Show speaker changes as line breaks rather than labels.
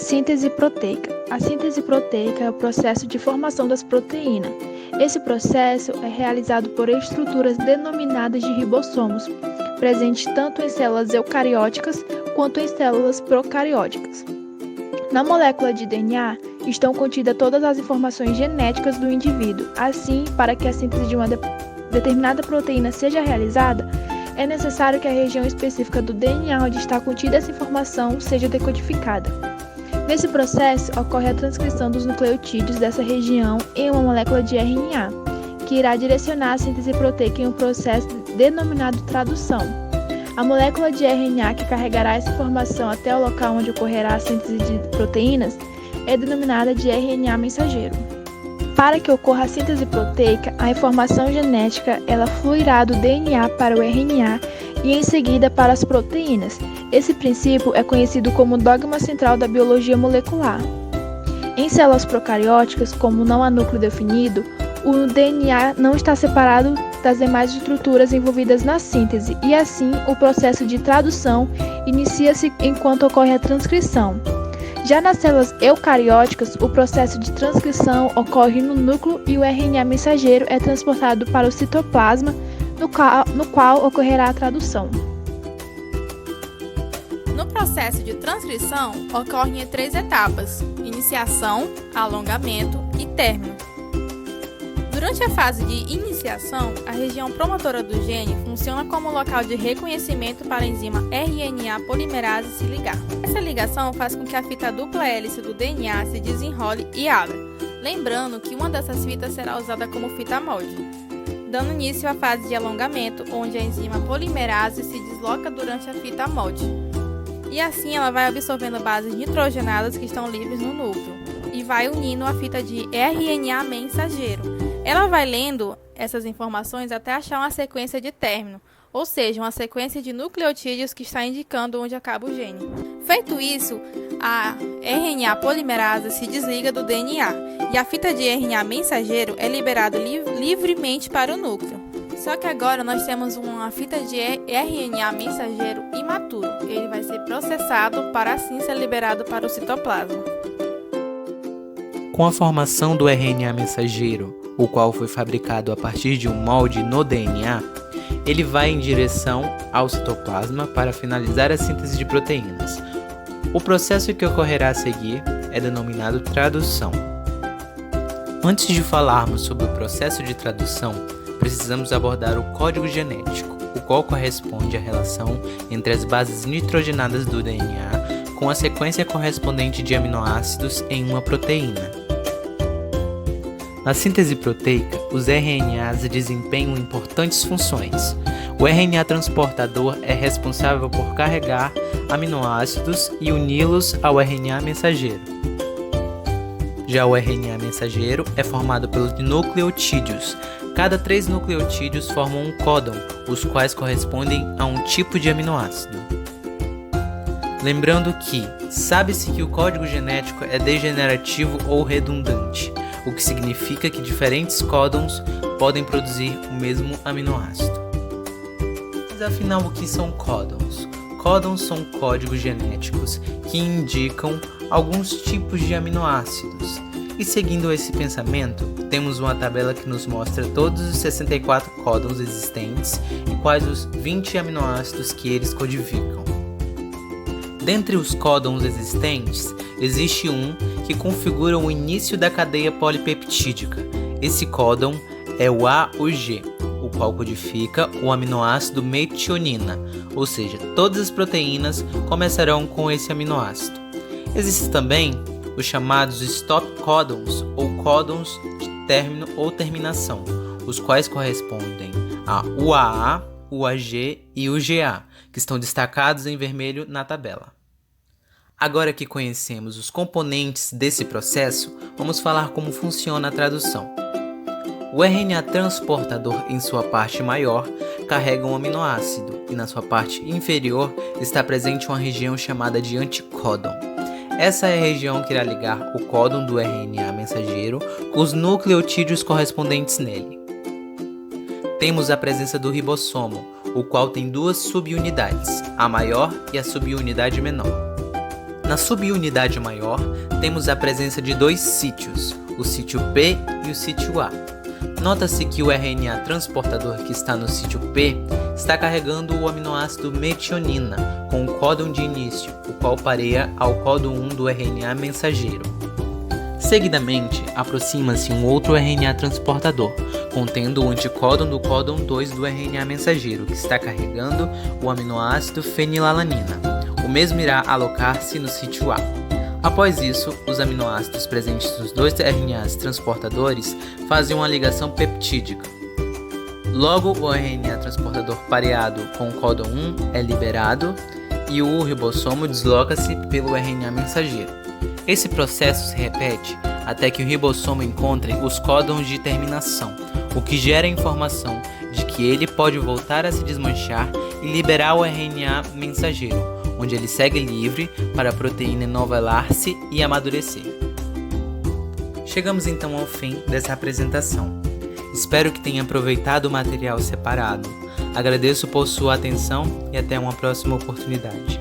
Síntese proteica. A síntese proteica é o processo de formação das proteínas. Esse processo é realizado por estruturas denominadas de ribossomos, presentes tanto em células eucarióticas quanto em células procarióticas. Na molécula de DNA estão contidas todas as informações genéticas do indivíduo. Assim, para que a síntese de uma determinada proteína seja realizada, é necessário que a região específica do DNA onde está contida essa informação seja decodificada. Nesse processo, ocorre a transcrição dos nucleotídeos dessa região em uma molécula de RNA, que irá direcionar a síntese proteica em um processo denominado tradução. A molécula de RNA que carregará essa informação até o local onde ocorrerá a síntese de proteínas é denominada de RNA mensageiro. Para que ocorra a síntese proteica, a informação genética ela fluirá do DNA para o RNA e em seguida para as proteínas. Esse princípio é conhecido como dogma central da biologia molecular. Em células procarióticas, como não há núcleo definido, o DNA não está separado das demais estruturas envolvidas na síntese e assim o processo de tradução inicia-se enquanto ocorre a transcrição. Já nas células eucarióticas, o processo de transcrição ocorre no núcleo e o RNA mensageiro é transportado para o citoplasma, no qual ocorrerá a tradução.
No processo de transcrição, ocorrem em 3 etapas: iniciação, alongamento e término. Durante a fase de iniciação, a região promotora do gene funciona como local de reconhecimento para a enzima RNA polimerase se ligar. Essa ligação faz com que a fita dupla hélice do DNA se desenrole e abra, lembrando que uma dessas fitas será usada como fita molde, dando início à fase de alongamento, onde a enzima polimerase se desloca durante a fita molde. E assim ela vai absorvendo bases nitrogenadas que estão livres no núcleo e vai unindo a fita de RNA mensageiro. Ela vai lendo essas informações até achar uma sequência de término, ou seja, uma sequência de nucleotídeos que está indicando onde acaba o gene. Feito isso, a RNA polimerase se desliga do DNA e a fita de RNA mensageiro é liberada livremente para o núcleo. Só que agora nós temos uma fita de RNA mensageiro imaturo. Ele vai ser processado para assim ser liberado para o citoplasma.
Com a formação do RNA mensageiro, o qual foi fabricado a partir de um molde no DNA, ele vai em direção ao citoplasma para finalizar a síntese de proteínas. O processo que ocorrerá a seguir é denominado tradução. Antes de falarmos sobre o processo de tradução, precisamos abordar o código genético, o qual corresponde à relação entre as bases nitrogenadas do DNA com a sequência correspondente de aminoácidos em uma proteína. Na síntese proteica, os RNAs desempenham importantes funções. O RNA transportador é responsável por carregar aminoácidos e uni-los ao RNA mensageiro. Já o RNA mensageiro é formado pelos nucleotídeos. Cada 3 nucleotídeos formam um códon, os quais correspondem a um tipo de aminoácido. Lembrando que, sabe-se que o código genético é degenerativo ou redundante, o que significa que diferentes códons podem produzir o mesmo aminoácido. Mas afinal, o que são códons? Códons são códigos genéticos que indicam alguns tipos de aminoácidos. E seguindo esse pensamento, temos uma tabela que nos mostra todos os 64 códons existentes e quais os 20 aminoácidos que eles codificam. Dentre os códons existentes, existe um que configura o início da cadeia polipeptídica. Esse códon é o A ou G, o qual codifica o aminoácido metionina, ou seja, todas as proteínas começarão com esse aminoácido. Existem também os chamados stop códons ou códons de término ou terminação, os quais correspondem a UAA, UAG e UGA, que estão destacados em vermelho na tabela. Agora que conhecemos os componentes desse processo, vamos falar como funciona a tradução. O RNA transportador, em sua parte maior, carrega um aminoácido e na sua parte inferior está presente uma região chamada de anticódon. Essa é a região que irá ligar o códon do RNA mensageiro com os nucleotídeos correspondentes nele. Temos a presença do ribossomo, o qual tem 2 subunidades, a maior e a subunidade menor. Na subunidade maior, temos a presença de dois sítios, o sítio P e o sítio A. Nota-se que o RNA transportador que está no sítio P está carregando o aminoácido metionina com o códon de início, o qual pareia ao códon 1 do RNA mensageiro. Seguidamente, aproxima-se um outro RNA transportador, contendo o anticódon do códon 2 do RNA mensageiro, que está carregando o aminoácido fenilalanina. O mesmo irá alocar-se no sítio A. Após isso, os aminoácidos presentes nos dois RNAs transportadores fazem uma ligação peptídica. Logo, o RNA transportador pareado com o códon 1 é liberado e o ribossomo desloca-se pelo RNA mensageiro. Esse processo se repete até que o ribossomo encontre os códons de terminação, o que gera a informação de que ele pode voltar a se desmanchar e liberar o RNA mensageiro, onde ele segue livre para a proteína enovelar-se e amadurecer. Chegamos então ao fim dessa apresentação. Espero que tenha aproveitado o material separado. Agradeço por sua atenção e até uma próxima oportunidade.